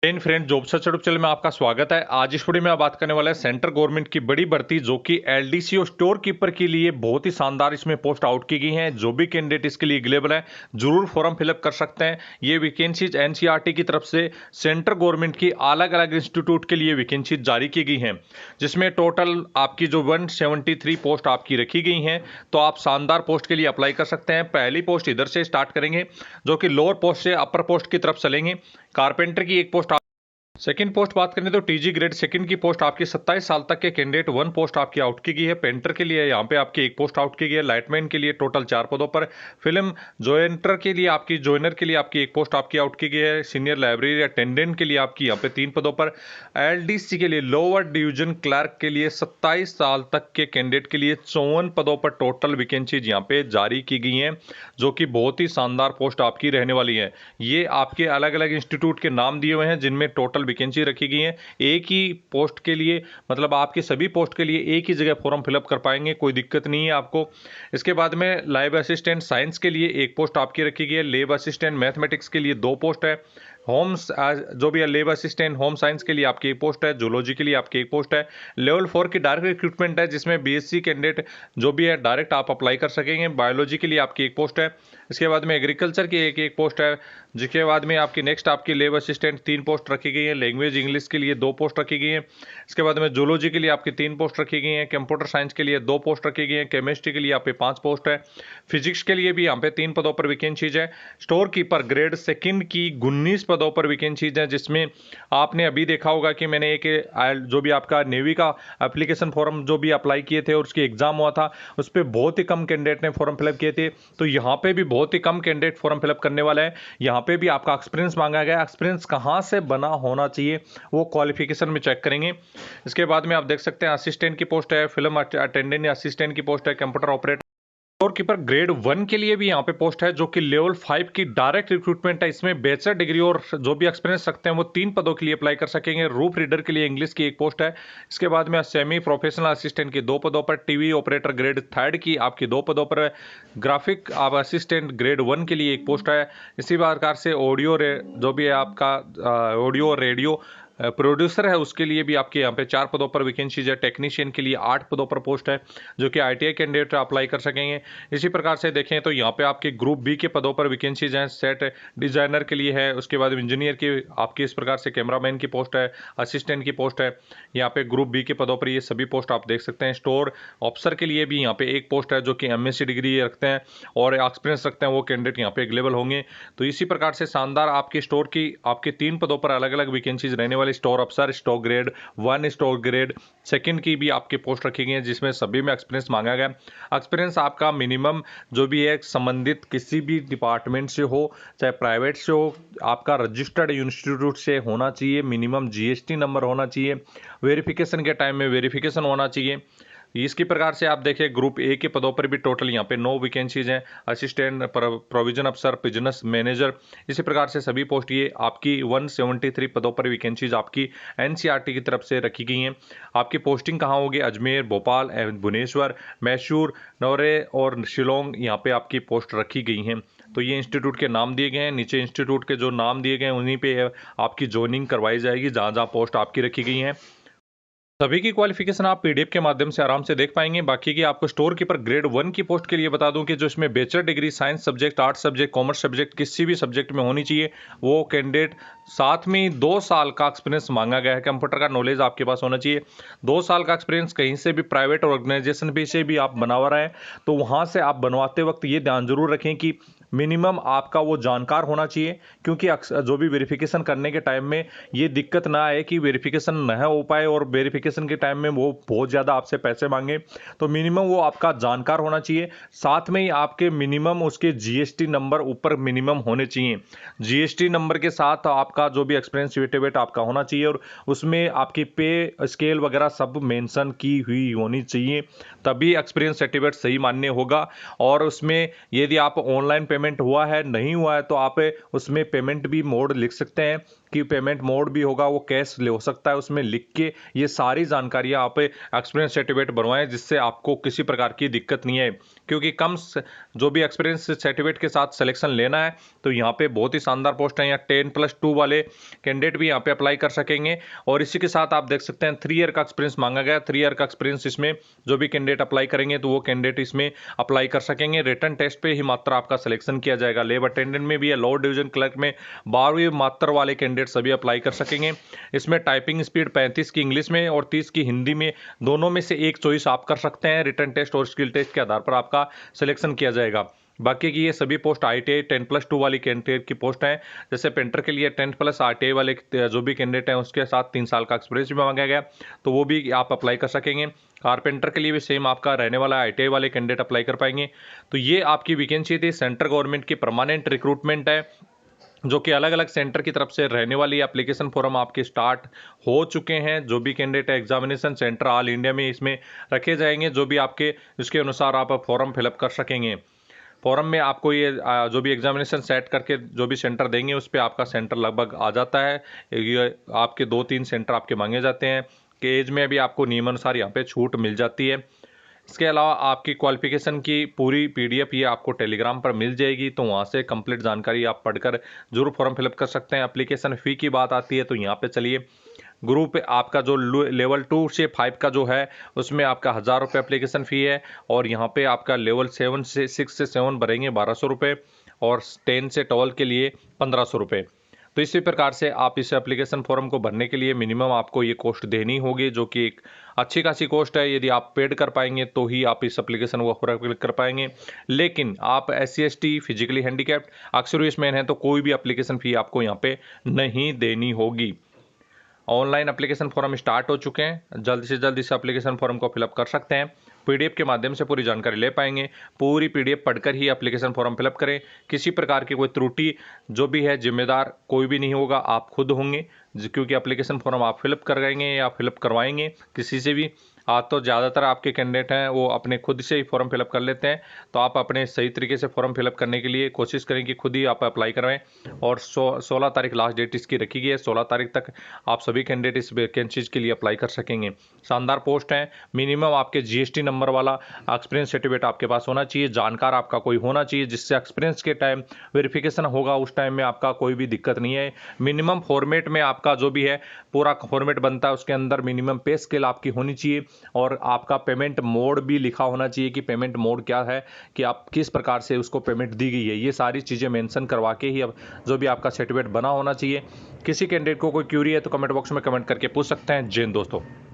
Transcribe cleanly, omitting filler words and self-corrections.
Friend job search YouTube channel में आपका स्वागत है। आज इस वीडियो में आप बात करने वाला है सेंट्रल गवर्नमेंट की बड़ी भर्ती जो कि एलडीसी और स्टोर कीपर के लिए बहुत ही शानदार इसमें पोस्ट आउट की गई हैं। जो भी कैंडिडेट इसके लिए एलिजिबल है जरूर फॉर्म फिलअप कर सकते हैं। ये वैकेंसीज एनसीईआरटी की तरफ से सेंट्रल गवर्नमेंट की अलग अलग इंस्टीट्यूट के लिए वैकेंसीज जारी की गई हैं, जिसमें टोटल आपकी जो 173 पोस्ट आपकी रखी गई हैं। तो आप शानदार पोस्ट के लिए अप्लाई कर सकते हैं। पहली पोस्ट इधर से स्टार्ट करेंगे जो कि लोअर पोस्ट से अपर पोस्ट की तरफ चलेंगे। कारपेंटर की एक पोस्ट, सेकंड पोस्ट बात करें तो टीजी ग्रेड सेकंड की पोस्ट आपकी 27 साल तक के कैंडिडेट 1 पोस्ट आपकी आउट की गई है। पेंटर के लिए यहाँ पे आपकी एक पोस्ट आउट की गई है। लाइटमैन के लिए टोटल 4 पदों पर। फिल्म जोइंटर के लिए आपकी जोइनर के लिए आपकी एक पोस्ट आपकी आउट की गई है। सीनियर लाइब्रेरी अटेंडेंट के लिए आपकी यहाँ पे 3 पदों पर। एलडीसी के लिए लोअर डिवीजन क्लर्क के लिए 27 साल तक के कैंडिडेट के लिए 54 पदों पर टोटल वैकेंसीज यहाँ पे जारी की गई हैं, जो कि बहुत ही शानदार पोस्ट आपकी रहने वाली है। ये आपके अलग अलग इंस्टीट्यूट के नाम दिए हुए हैं जिनमें टोटल वैकेंसी रखी गई है। एक ही पोस्ट के लिए मतलब आपके सभी पोस्ट के लिए एक ही जगह फॉर्म फिलअप कर पाएंगे, कोई दिक्कत नहीं है आपको। इसके बाद में लैब असिस्टेंट साइंस के लिए एक पोस्ट आपकी रखी गई है। लैब असिस्टेंट मैथमेटिक्स के लिए 2 पोस्ट है। होम्स जो भी है लेब असिस्टेंट होम साइंस के लिए आपकी एक पोस्ट है। जूलॉजी के लिए आपकी एक पोस्ट है। लेवल 4 की डायरेक्ट रिक्रूटमेंट है जिसमें बीएससी कैंडिडेट जो भी है डायरेक्ट आप अप्लाई कर सकेंगे। बायोलॉजी के लिए आपकी एक पोस्ट है। इसके बाद में एग्रीकल्चर की एक पोस्ट है। जिसके बाद में आपकी नेक्स्ट आपकी लेब असिस्टेंट 3 पोस्ट रखी गई है। लैंग्वेज इंग्लिश के लिए 2 पोस्ट रखी गई है। इसके बाद में जूलॉजी के लिए आपकी 3 पोस्ट रखी गई हैं। कंप्यूटर साइंस के लिए 2 पोस्ट रखी गई हैं। केमिस्ट्री के लिए यहाँ पे 5 पोस्ट है। फिजिक्स के लिए भी यहाँ पे 3 पदों पर वैकेंसीज है। स्टोर कीपर ग्रेड सेकंड की 19 पदों पर वैकेंसीज है, जिसमें आपने अभी देखा होगा कि मैंने एक जो भी आपका नेवी का एप्लीकेशन फॉर्म जो भी अप्लाई किए थे और उसकी एग्जाम हुआ था उस पर बहुत ही कम कैंडिडेट ने फॉर्म फिलअप किए थे। तो यहाँ पे भी बहुत ही कम कैंडिडेट फॉर्म फिलअप करने वाला है। यहाँ पे भी आपका एक्सपीरियंस मांगा गया। एक्सपीरियंस कहाँ से बना होना चाहिए वो क्वालिफिकेशन में चेक करेंगे। इसके बाद में आप देख सकते हैं असिस्टेंट की पोस्ट है। फिल्म अटेंडेंट या असिस्टेंट की पोस्ट है। Computer operator store keeper grade 1 के लिए भी यहाँ पे पोस्ट है जो कि लेवल 5 की डायरेक्ट रिक्रूटमेंट है। इसमें बैचलर डिग्री और जो भी एक्सपीरियंस रखते हैं वो 3 पदों के लिए अप्लाई कर सकेंगे। रूफ रीडर के लिए इंग्लिश की एक पोस्ट है। इसके बाद में सेमी प्रोफेशनल असिस्टेंट की 2 पदों पर। टीवी ऑपरेटर ग्रेड 3 की आपकी 2 पदों पर। ग्राफिक असिस्टेंट ग्रेड 1 के लिए एक पोस्ट है। इसी प्रकार से ऑडियो जो भी है आपका ऑडियो रेडियो प्रोड्यूसर है उसके लिए भी आपके यहाँ पे 4 पदों पर वैकेंसीज है। टेक्नीशियन के लिए 8 पदों पर पोस्ट है जो कि आईटीआई कैंडिडेट अप्लाई कर सकेंगे। इसी प्रकार से देखें तो यहाँ पे आपके ग्रुप बी के पदों पर वैकेंसीज हैं। सेट डिजाइनर के लिए है। उसके बाद इंजीनियर की आपकी इस प्रकार से कैमरामैन की पोस्ट है। असिस्टेंट की पोस्ट है। यहाँ पे ग्रुप बी के पदों पर ये सभी पोस्ट आप देख सकते हैं। स्टोर ऑफिसर के लिए भी यहाँ पे एक पोस्ट है जो कि एमएससी डिग्री रखते हैं और एक्सपीरियंस रखते हैं, वो कैंडिडेट यहाँ पे अवेलेबल होंगे। तो इसी प्रकार से शानदार आपके स्टोर की आपके 3 पदों पर अलग अलग वैकेंसीज रहने वाले। स्टोर अफसर, store grade 1, store grade second की भी आपकी पोस्ट रखी गई है जिसमें सभी में एक्सपीरियंस मांगा गया। एक्सपीरियंस आपका मिनिमम जो भी है संबंधित किसी भी डिपार्टमेंट से हो, चाहे प्राइवेट से हो, आपका रजिस्टर्ड इंस्टीट्यूट से होना चाहिए। मिनिमम जीएसटी नंबर होना चाहिए। वेरिफिकेशन के टाइम में वेरिफिकेशन होना चाहिए। इसकी प्रकार से आप देखें ग्रुप ए के पदों पर भी टोटल यहाँ पे 9 वैकेंसीज हैं। असिस्टेंट प्रोविजन अफसर, बिजनेस मैनेजर, इसी प्रकार से सभी पोस्ट ये आपकी 173 पदों पर वैकेंसीज आपकी एनसीईआरटी की तरफ से रखी गई हैं। आपकी पोस्टिंग कहाँ होगी? अजमेर, भोपाल, भुवनेश्वर, मैसूर, नौरे और शिलोंग यहाँ पे आपकी पोस्ट रखी गई हैं। तो ये इंस्टीट्यूट के नाम दिए गए हैं। नीचे इंस्टीट्यूट के जो नाम दिए गए हैं उन्हीं पे आपकी ज्वाइनिंग करवाई जाएगी जहाँ जहाँ पोस्ट आपकी रखी गई हैं। सभी की क्वालिफिकेशन आप पीडीएफ के माध्यम से आराम से देख पाएंगे। बाकी की आपको स्टोर कीपर ग्रेड 1 की पोस्ट के लिए बता दूं कि जो इसमें bachelor degree science subject, arts subject, commerce subject किसी भी सब्जेक्ट में होनी चाहिए वो कैंडिडेट, साथ में 2 साल का एक्सपीरियंस मांगा गया है। कंप्यूटर का नॉलेज आपके पास होना चाहिए। 2 साल का एक्सपीरियंस कहीं से भी प्राइवेट ऑर्गेनाइजेशन भी से भी आप बनवा रहे हैं तो वहाँ से आप बनवाते वक्त ये ध्यान जरूर रखें कि मिनिमम आपका वो जानकार होना चाहिए, क्योंकि जो भी वेरिफिकेशन करने के टाइम में ये दिक्कत ना आए कि वेरिफिकेशन न हो पाए और वेरिफिकेशन के टाइम में वो बहुत ज़्यादा आपसे पैसे मांगे। तो मिनिमम वो आपका जानकार होना चाहिए। साथ में ही आपके मिनिमम उसके जीएसटी नंबर ऊपर मिनिमम होने चाहिए। जीएसटी नंबर के साथ आपका जो भी एक्सपीरियंस सर्टिफिकेट आपका होना चाहिए और उसमें आपकी पे स्केल वगैरह सब मेंशन की हुई होनी चाहिए, तभी एक्सपीरियंस सर्टिफिकेट सही मान्य होगा। और उसमें यदि आप ऑनलाइन पेमेंट हुआ है नहीं हुआ है तो आप उसमें पेमेंट भी मोड लिख सकते हैं। कि पेमेंट मोड भी होगा, वो कैश ले हो सकता है, उसमें लिख के ये सारी जानकारियाँ आप एक्सपीरियंस सर्टिफिकेट बनवाएं, जिससे आपको किसी प्रकार की दिक्कत नहीं है। क्योंकि जो भी एक्सपीरियंस सर्टिफिकेट के साथ सिलेक्शन लेना है तो यहाँ पे बहुत ही शानदार पोस्ट है। यहाँ 10+2 वाले कैंडिडेट भी यहाँ पे अप्लाई कर सकेंगे। और इसी के साथ आप देख सकते हैं 3 ईयर का एक्सपीरियंस मांगा गया। 3 ईयर का एक्सपीरियंस इसमें जो भी कैंडिडेट अप्लाई करेंगे तो वो कैंडिडेट इसमें अप्लाई कर सकेंगे। रिटन टेस्ट पे ही मात्र आपका सिलेक्शन किया जाएगा। लेब अटेंडेंट में भी है, लोअर डिवीजन क्लर्क में 12वीं मात्र वाले कैंडिडेट सभी अप्लाई कर सकेंगे। इसमें टाइपिंग स्पीड 35 की इंग्लिश में और 30 की हिंदी में, दोनों में से एक चॉइस आप कर सकते हैं। रिटन टेस्ट और स्किल टेस्ट के आधार पर आपका सिलेक्शन किया जाएगा। बाकी की ये सभी पोस्ट ITI 10+2 वाली कैंडिडेट की पोस्ट है। जैसे पेंटर के लिए 10+ ITI वाले जो भी कैंडिडेट हैं उसके साथ 3 साल का एक्सपीरियंस भी मांगा गया, तो वो भी आप अप्लाई कर सकेंगे। कारपेंटर के लिए भी सेम आपका रहने वाला ITI वाले कैंडिडेट अप्लाई कर पाएंगे। तो ये आपकी वैकेंसी थी। सेंट्रल गवर्नमेंट की परमानेंट रिक्रूटमेंट है, जो कि अलग अलग सेंटर की तरफ से रहने वाली एप्लीकेशन फॉर्म आपके स्टार्ट हो चुके हैं। जो भी candidate examination centre all India में इसमें रखे जाएंगे, जो भी आपके इसके अनुसार आप फॉर्म फिलअप कर सकेंगे। फॉरम में आपको ये जो भी एग्जामिनेशन सेट करके जो भी सेंटर देंगे उस पर आपका सेंटर लगभग आ जाता है। ये आपके 2-3 सेंटर आपके मांगे जाते हैं कि एज में भी आपको नियमानुसार यहाँ पे छूट मिल जाती है। इसके अलावा आपकी क्वालिफिकेशन की पूरी PDF ये आपको टेलीग्राम पर मिल जाएगी, तो वहाँ से कंप्लीट जानकारी आप पढ़कर जरूर फॉर्म फिलअप कर सकते हैं। एप्लीकेशन फ़ी की बात आती है तो यहाँ पे चलिए, ग्रुप आपका जो लेवल 2 से 5 का जो है उसमें आपका 1000 रुपये एप्लीकेशन फ़ी है। और यहाँ पे आपका लेवल 6 से 7 भरेंगे 1200 रुपये, और 10 से 12 के लिए 1500 रुपये। तो इसी प्रकार से आप इस एप्लीकेशन फॉर्म को भरने के लिए मिनिमम आपको ये कॉस्ट देनी होगी, जो कि एक अच्छी खासी कॉस्ट है। यदि आप पेड कर पाएंगे तो ही आप इस एप्लीकेशन को फॉर्म कर पाएंगे। लेकिन आप SC ST physically handicapped ex-serviceman हैं तो कोई भी एप्लीकेशन फ़ी आपको यहाँ पे नहीं देनी होगी। ऑनलाइन एप्लीकेशन फॉर्म स्टार्ट हो चुके हैं, जल्द से जल्द इस एप्लीकेशन फॉर्म को फिलअप कर सकते हैं। PDF के माध्यम से पूरी जानकारी ले पाएंगे। पूरी PDF पढ़कर ही एप्लीकेशन फॉर्म फिलअप करें। किसी प्रकार की कोई त्रुटि जो भी है जिम्मेदार कोई भी नहीं होगा, आप खुद होंगे, क्योंकि एप्लीकेशन फॉर्म आप फिलअप कराएंगे या फिलअप करवाएंगे किसी से भी। आज तो ज़्यादातर आपके कैंडिडेट हैं वो अपने खुद से ही फॉर्म फिलअप कर लेते हैं, तो आप अपने सही तरीके से फॉर्म फिलअप करने के लिए कोशिश करें कि खुद ही आप अप्लाई करवाएं। और 16 तारीख लास्ट डेट इसकी रखी गई है। 16 तारीख तक आप सभी कैंडिडेट इस वैकेंसीज के लिए अप्लाई कर सकेंगे। शानदार पोस्ट है। मिनिमम आपके GST नंबर वाला एक्सपीरियंस सर्टिफिकेट आपके पास होना चाहिए। जानकार आपका कोई होना चाहिए, जिससे एक्सपीरियंस के टाइम वेरिफिकेशन होगा उस टाइम में आपका कोई भी दिक्कत नहीं है। मिनिमम फॉर्मेट में आपका जो भी है पूरा फॉर्मेट बनता है, उसके अंदर मिनिमम पे स्केल आपकी होनी चाहिए, और आपका पेमेंट मोड भी लिखा होना चाहिए कि पेमेंट मोड क्या है, कि आप किस प्रकार से उसको पेमेंट दी गई है। ये सारी चीज़ें मेंशन करवा के ही अब जो भी आपका सर्टिफिकेट बना होना चाहिए। किसी कैंडिडेट को कोई क्यूरी है तो कमेंट बॉक्स में कमेंट करके पूछ सकते हैं। जय हिंद दोस्तों।